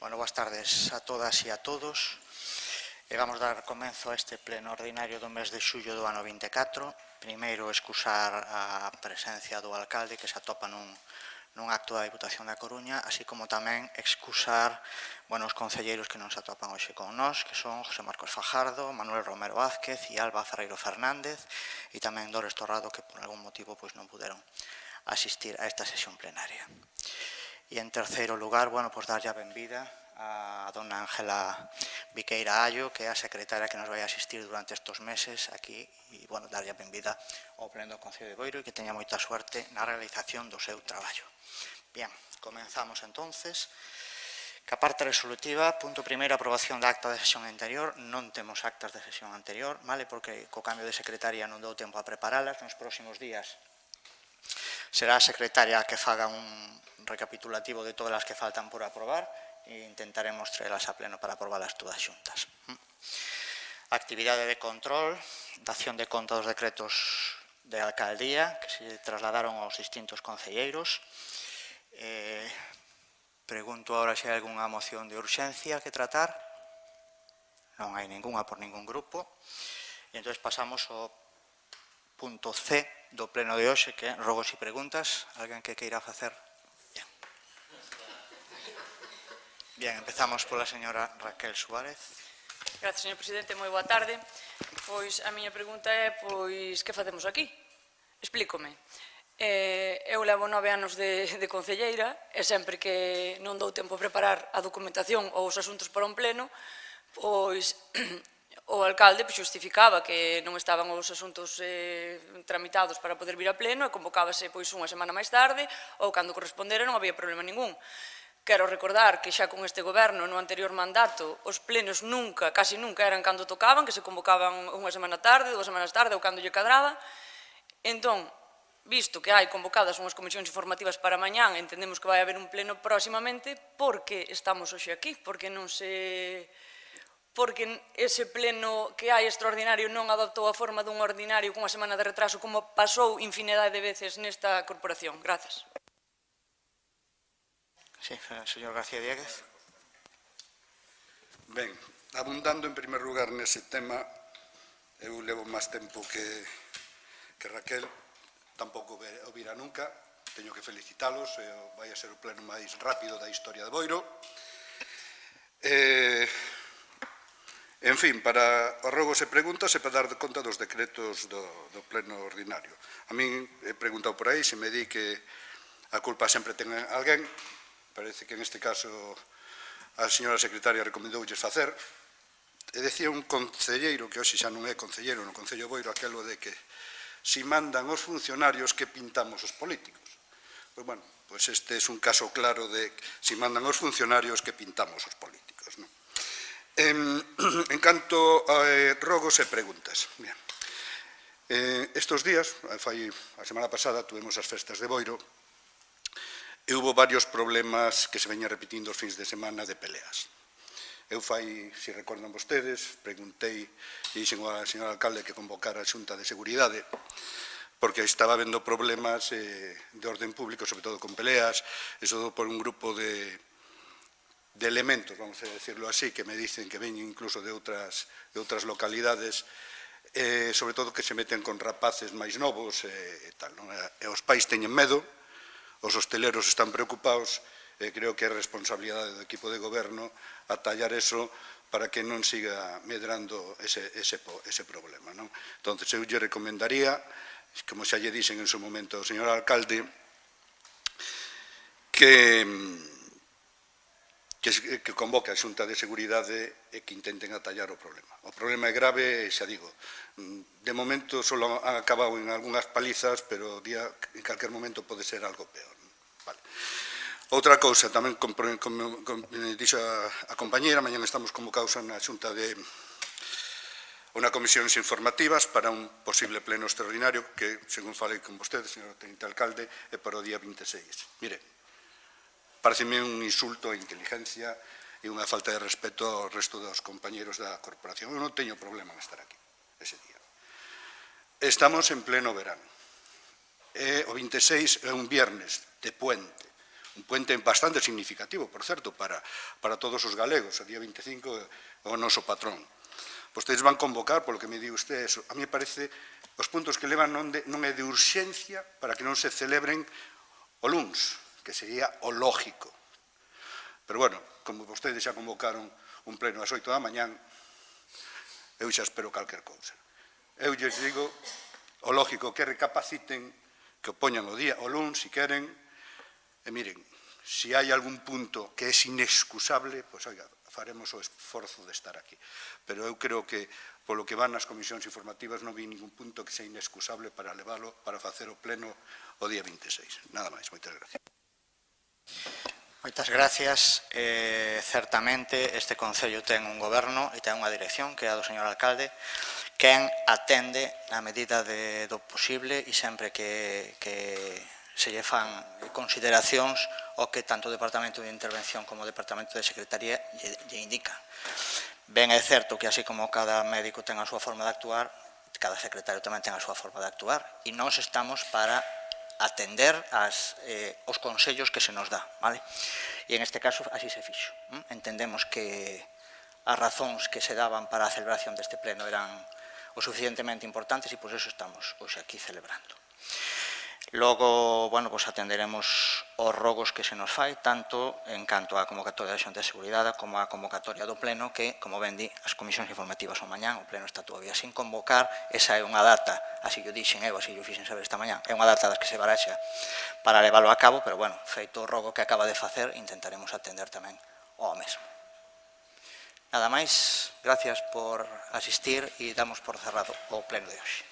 Bueno, boas tardes a todas e a todos. Vamos dar comenzo a este pleno ordinario do mes de xullo do ano 24. Primeiro, excusar a presencia do alcalde que se atopa nun acto da Diputación da Coruña, así como tamén excusar os concelleiros que non se atopan hoxe con nós, que son José Marcos Fajardo, Manuel Romero Vázquez e Alba Ferreiro Fernández, e tamén Dores Torrado, que por algún motivo non puderon asistir a esta sesión plenaria. E en terceiro lugar, darlle a benvida a dona Ángela Viqueira Allo, que é a secretaria que nos vai asistir durante estes meses aquí, e darlle a benvida ao pleno do Concello de Boiro e que teña moita suerte na realización do seu traballo. Bien, comenzamos entonces. Que a parte resolutiva, punto primeiro, aprobación da acta de sesión anterior. Non temos actas de sesión anterior, porque co cambio de secretaria non dou tempo a preparalas. Nos próximos días será a secretaria a que faga un recapitulativo de todas as que faltan por aprobar e intentaremos traelas a pleno para aprobalas todas xuntas. Actividade de control, dación de conta dos decretos de alcaldía que se trasladaron aos distintos concelleiros. Pregunto agora se hai algunha moción de urxencia que tratar. Non hai ningunha por ningún grupo. E entón pasamos ao punto C do pleno de hoxe, que é rogos e preguntas. Alguén que queira facer? Bien, empezamos pola señora Raquel Suárez. Gracias, señor presidente. Moi boa tarde. Pois a miña pregunta é, que facemos aquí? Explícome. Eu levo 9 anos de concelleira e sempre que non dou tempo a preparar a documentación ou os asuntos para un pleno, pois o alcalde justificaba que non estaban os asuntos tramitados para poder vir a pleno e convocábase unha semana máis tarde ou cando correspondera non había problema ningún. Quero recordar que xa con este goberno no anterior mandato os plenos nunca, casi nunca eran cando tocaban, que se convocaban unha semana tarde, 2 semanas tarde ou cando lle cadraba. Entón, visto que hai convocadas unhas comisións informativas para mañán, entendemos que vai haber un pleno próximamente, por que estamos hoxe aquí? Porque ese pleno que hai extraordinario non adoptou a forma dun ordinario cunha semana de retraso como pasou infinidade de veces nesta corporación. Grazas. Sí, señor García Dieguez. Ben, abundando en primer lugar nese tema, eu levo máis tempo que Raquel, tampouco o vira nunca, teño que felicitalos, vai a ser o pleno máis rápido da historia de Boiro. En fin, para os rogos e preguntas e para dar conta dos decretos do pleno ordinario. A min he preguntado por aí, se me di que a culpa sempre ten alguén. Parece que neste caso a señora secretaria recomendoulles facer. E decía un concelleiro, que hoxe xa non é concelleiro no Concello de Boiro, aquelo de que si mandan os funcionarios que pintamos os políticos. Pois este é un caso claro de si mandan os funcionarios que pintamos os políticos. En canto a rogos e preguntas. Estes días, a semana pasada, tuvemos as festas de Boiro, e hubo varios problemas que se veñan repetindo os fins de semana de peleas. Eu se recordan vostedes, preguntei e dixen ao señor alcalde que convocara a Xunta de Seguridade porque estaba habendo problemas de orden público, sobre todo con peleas, e sobre todo por un grupo de elementos, vamos a decirlo así, que me dicen que veñen incluso de outras localidades, sobre todo que se meten con rapaces máis novos e tal. E os pais teñen medo, os hosteleros están preocupados e creo que é responsabilidade do equipo de goberno atallar eso para que non siga medrando ese problema. Entón, eu lle recomendaría, como xa lle dixen en su momento o señor alcalde, que convoque a Xunta de Seguridade e que intenten atallar o problema. O problema é grave, xa digo, de momento só han acabado en algunhas palizas, pero en calquer momento pode ser algo peor. Outra cousa, tamén dixo a compañera, mañana estamos convocados a unha xunta de unha comisións informativas para un posible pleno extraordinario que, según falei con vostede, señor teniente alcalde, é para o día 26. Mire, pareceme un insulto a inteligencia e unha falta de respeto ao resto dos compañeros da corporación. Eu non teño problema en estar aquí ese día. Estamos en pleno verano. O 26 é un viernes de puente. un puente bastante significativo, por certo, para todos os galegos. O día 25 é o noso patrón. Vostedes van convocar, polo que me di usted, eso. A mí me parece, os puntos que levan non é de urxencia para que non se celebren o luns, que sería o lógico. Pero, bueno, como vostedes xa convocaron un pleno ás 8 da mañán, eu xa espero calquer cousa. Eu lles digo, o lógico, que recapaciten, que o poñan o día, o luns, si queren, e miren, se hai algún punto que é inexcusable, pois, oiga, faremos o esforzo de estar aquí. Pero eu creo que, polo que van nas comisións informativas, non vi ningún punto que sea inexcusable para leválo, para facer o pleno o día 26. Nada máis, moitas gracias. Moitas gracias. Certamente, este Concello ten un goberno e ten unha dirección, que é a do señor alcalde, quen atende na medida do posible e sempre que se lle fan consideracións o que tanto o Departamento de Intervención como o Departamento de Secretaría lle indican. Ben é certo que así como cada médico ten a súa forma de actuar, cada secretario tamén ten a súa forma de actuar e nós estamos para atender os consellos que se nos dá, vale? E en este caso así se fixo. Entendemos que as razóns que se daban para a celebración deste pleno eran o suficientemente importantes e por eso estamos hoxe aquí celebrando. Logo, bueno, pues atenderemos os rogos que se nos fai, tanto en canto á convocatoria da Xunta de Seguridade como á convocatoria do Pleno, que, como ben di, as comisións informativas son mañán, o Pleno está todavía sin convocar, esa é unha data, así o dixen eu, así o fixen saber esta mañán, é unha data das que se baraxa para leválo a cabo, pero, bueno, feito o rogo que acaba de facer, intentaremos atender tamén ao mesmo. Nada máis, gracias por asistir e damos por cerrado o Pleno de hoxe.